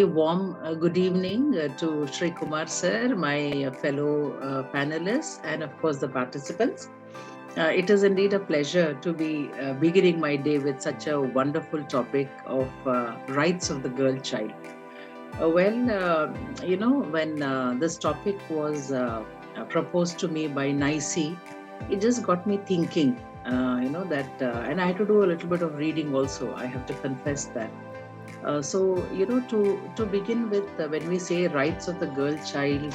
Warm good evening to Shri Kumar sir, my fellow panelists, and of course the participants. It is indeed a pleasure to be beginning my day with such a wonderful topic of rights of the girl child. When this topic was proposed to me by NICE, it just got me thinking, and I had to do a little bit of reading also. I have to confess that. To begin with, when we say rights of the girl child,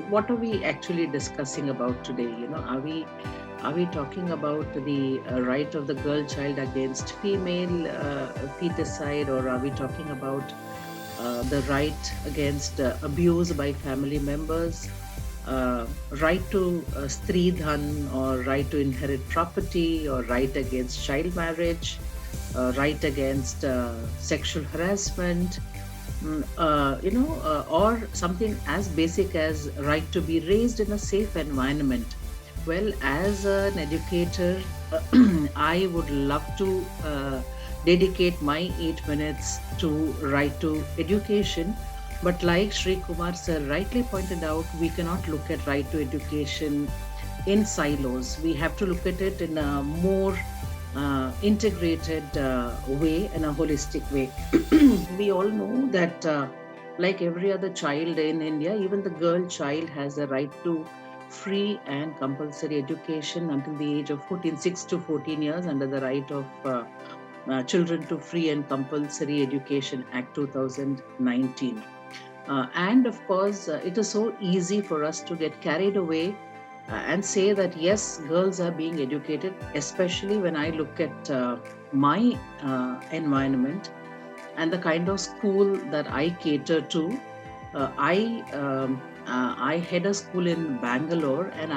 what are we actually discussing about today? Are we talking about the right of the girl child against female feticide, or are we talking about the right against abuse by family members, right to stridhan, or right to inherit property, or right against child marriage, right against sexual harassment, or something as basic as right to be raised in a safe environment. Well, as an educator, I would love to dedicate my 8 minutes to right to education. But like Sri Kumar sir rightly pointed out, we cannot look at right to education in silos. We have to look at it in a more integrated way, in a holistic way. We all know that, like every other child in India, even the girl child has a right to free and compulsory education until the age of 14, 6 to 14 years, under the right of Children to Free and Compulsory Education Act 2019. And of course, it is so easy for us to get carried away and say that yes, girls are being educated, especially when I look at my environment and the kind of school that I cater to. I head a school in Bangalore, and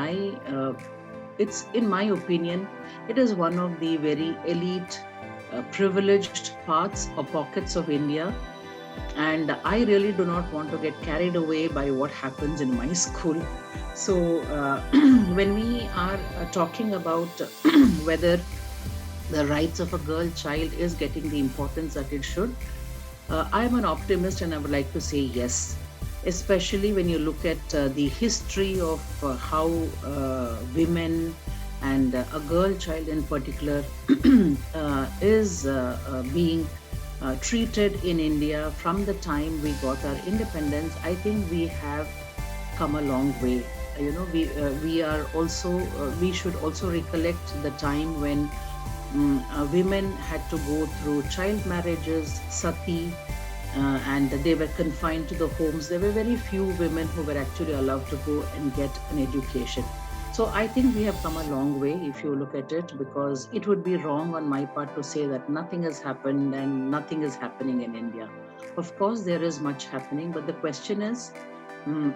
it's, in my opinion, it is one of the very elite, privileged parts or pockets of India. And I really do not want to get carried away by what happens in my school. So, when we are talking about whether the rights of a girl child is getting the importance that it should, I am an optimist, and I would like to say yes. Especially when you look at the history of how women and a girl child in particular is being treated in India from the time we got our independence. I think we have come a long way. We should also recollect the time when women had to go through child marriages, sati, and they were confined to the homes. There were very few women who were actually allowed to go and get an education. So I think we have come a long way if you look at it, because it would be wrong on my part to say that nothing has happened and nothing is happening in India. Of course, there is much happening, but the question is,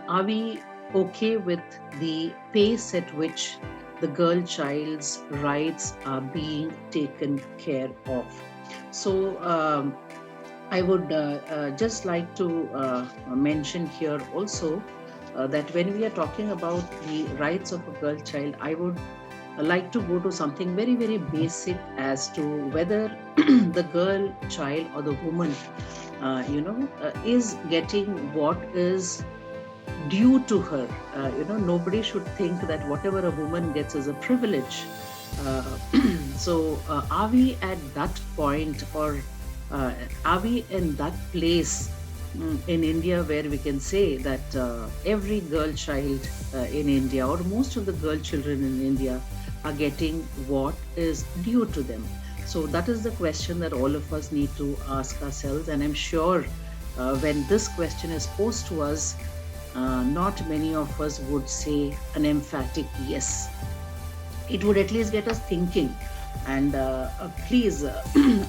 are we okay with the pace at which the girl child's rights are being taken care of? So, I would just like to mention here also that when we are talking about the rights of a girl child, I would like to go to something very, very basic as to whether the girl child or the woman, is getting what is due to her. Nobody should think that whatever a woman gets is a privilege. Uh, are we at that point, or are we in that place in India where we can say that every girl child in India, or most of the girl children in India, are getting what is due to them? So that is the question that all of us need to ask ourselves. And I'm sure when this question is posed to us, not many of us would say an emphatic yes. It would at least get us thinking. And please,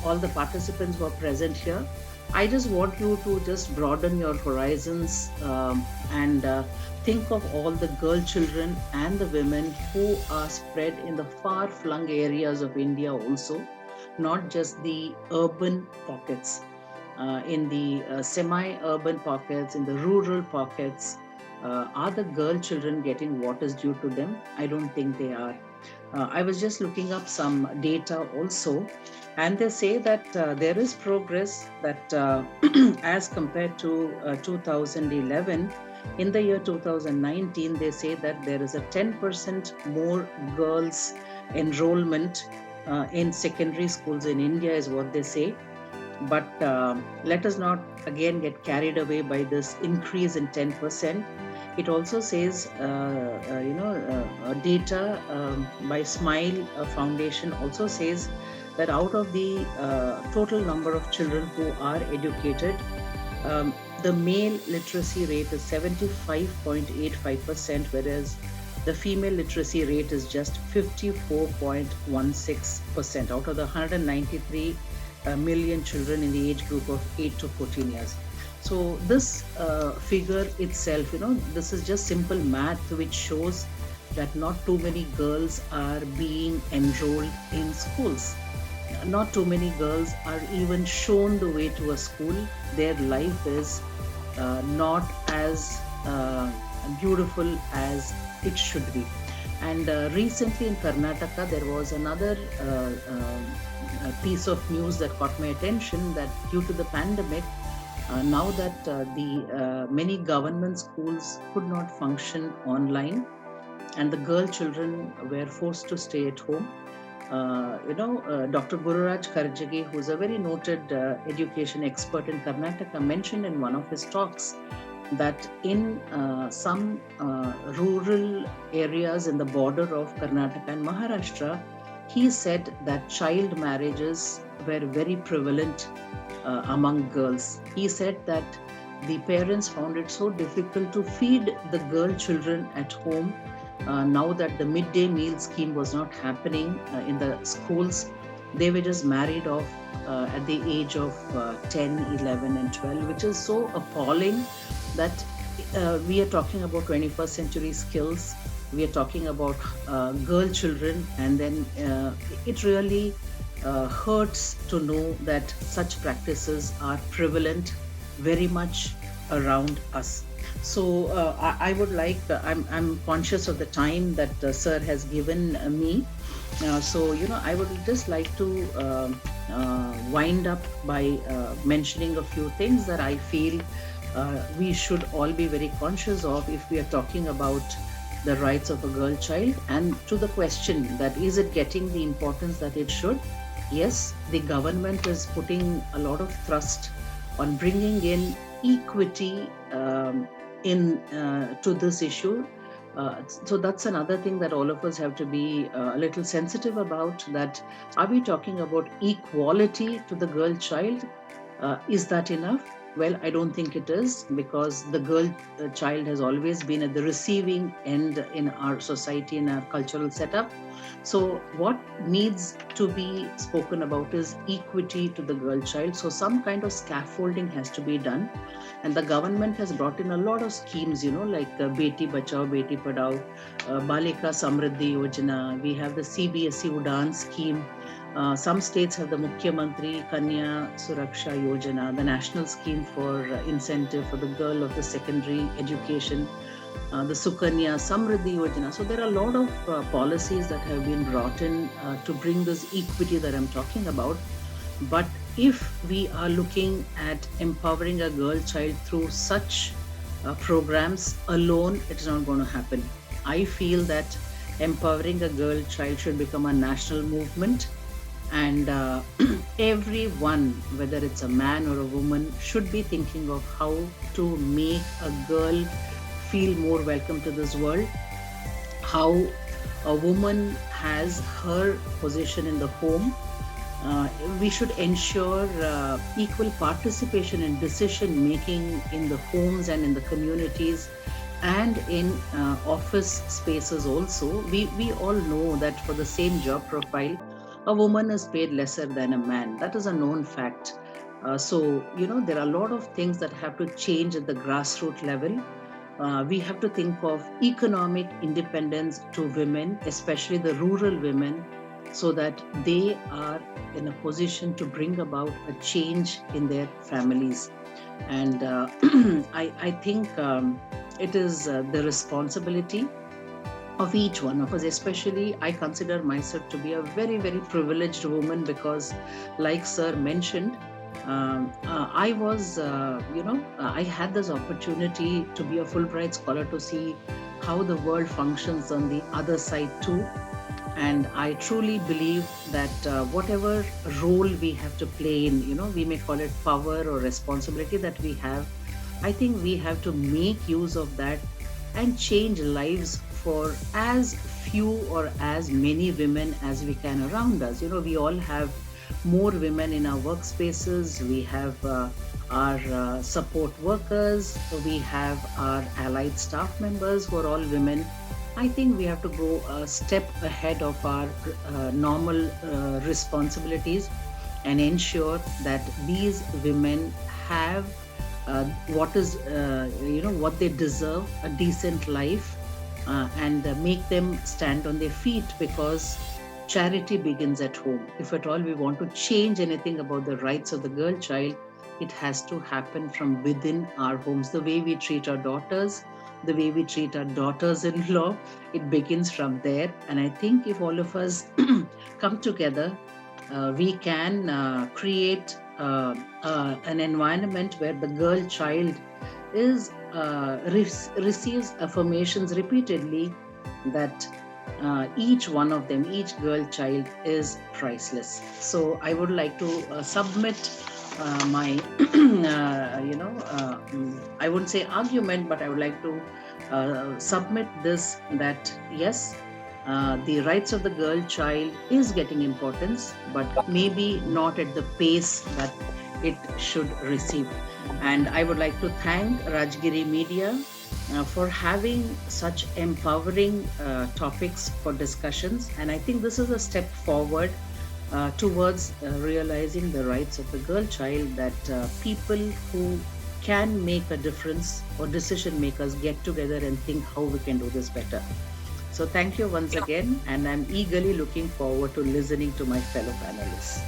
all the participants who are present here, I just want you to just broaden your horizons, and think of all the girl children and the women who are spread in the far flung areas of India also, not just the urban pockets. In the semi-urban pockets, in the rural pockets, are the girl children getting what is due to them? I don't think they are. I was just looking up some data also, and they say that there is progress that as compared to 2011, in the year 2019, they say that there is a 10% more girls enrollment in secondary schools in India, is what they say. But let us not again get carried away by this increase in 10%. It also says, data by Smile Foundation also says that out of the total number of children who are educated, the male literacy rate is 75.85%, whereas the female literacy rate is just 54.16% out of the 193 million children in the age group of 8 to 14 years. So this figure itself, this is just simple math which shows that not too many girls are being enrolled in schools. Not too many girls are even shown the way to a school. Their life is not as beautiful as it should be. And recently in Karnataka, there was another piece of news that caught my attention, that due to the pandemic, now that the many government schools could not function online and the girl children were forced to stay at home, Dr. Gururaj Kharjage, who is a very noted education expert in Karnataka, mentioned in one of his talks that in some rural areas in the border of Karnataka and Maharashtra, he said that child marriages were very prevalent among girls. He said that the parents found it so difficult to feed the girl children at home now that the midday meal scheme was not happening in the schools. They were just married off at the age of 10, 11 and 12, which is so appalling that we are talking about 21st century skills. We are talking about girl children, and then it really hurts to know that such practices are prevalent very much around us. So I would like, I'm conscious of the time that sir has given me. I would just like to wind up by mentioning a few things that I feel we should all be very conscious of if we are talking about the rights of a girl child. And to the question that is it getting the importance that it should? Yes, the government is putting a lot of thrust on bringing in equity to this issue. So that's another thing that all of us have to be a little sensitive about, that are we talking about equality to the girl child? Is that enough? Well, I don't think it is, because the girl child has always been at the receiving end in our society, in our cultural setup. So what needs to be spoken about is equity to the girl child. So some kind of scaffolding has to be done. And the government has brought in a lot of schemes, like beti, bachao, beti, padao, balika, samruddhi yojana. We have the CBSE udaan scheme. Some states have the mukhyamantri, kanya, suraksha yojana, the national scheme for incentive for the girl of the secondary education, the Sukanya, Samruddhi Yojana. So there are a lot of policies that have been brought in to bring this equity that I'm talking about. But if we are looking at empowering a girl child through such programs alone, it's not going to happen. I feel that empowering a girl child should become a national movement. And everyone, whether it's a man or a woman, should be thinking of how to make a girl feel more welcome to this world, how a woman has her position in the home. We should ensure equal participation in decision making in the homes and in the communities and in office spaces also. We all know that for the same job profile, a woman is paid lesser than a man. That is a known fact. So there are a lot of things that have to change at the grassroots level. We have to think of economic independence to women, especially the rural women, so that they are in a position to bring about a change in their families. And I think it is the responsibility of each one of us. Especially, I consider myself to be a very, very privileged woman because, like Sir mentioned, I was, I had this opportunity to be a Fulbright scholar to see how the world functions on the other side too. And I truly believe that whatever role we have to play in, we may call it power or responsibility that we have, I think we have to make use of that and change lives for as few or as many women as we can around us. We all have more women in our workspaces. We have our support workers. We have our allied staff members who are all women. I think we have to go a step ahead of our normal responsibilities and ensure that these women have what they deserve, a decent life, and make them stand on their feet, because charity begins at home. If at all we want to change anything about the rights of the girl child, it has to happen from within our homes. The way we treat our daughters, the way we treat our daughters in law, it begins from there. And I think if all of us come together, we can create an environment where the girl child is receives affirmations repeatedly that each one of them, each girl child is priceless. So I would like to submit my, I wouldn't say argument, but I would like to submit this, that yes, the rights of the girl child is getting importance, but maybe not at the pace that it should receive. And I would like to thank Rajagiri Media for having such empowering topics for discussions. And I think this is a step forward towards realizing the rights of the girl child, that people who can make a difference, or decision makers, get together and think how we can do this better. So thank you once again, and I'm eagerly looking forward to listening to my fellow panelists.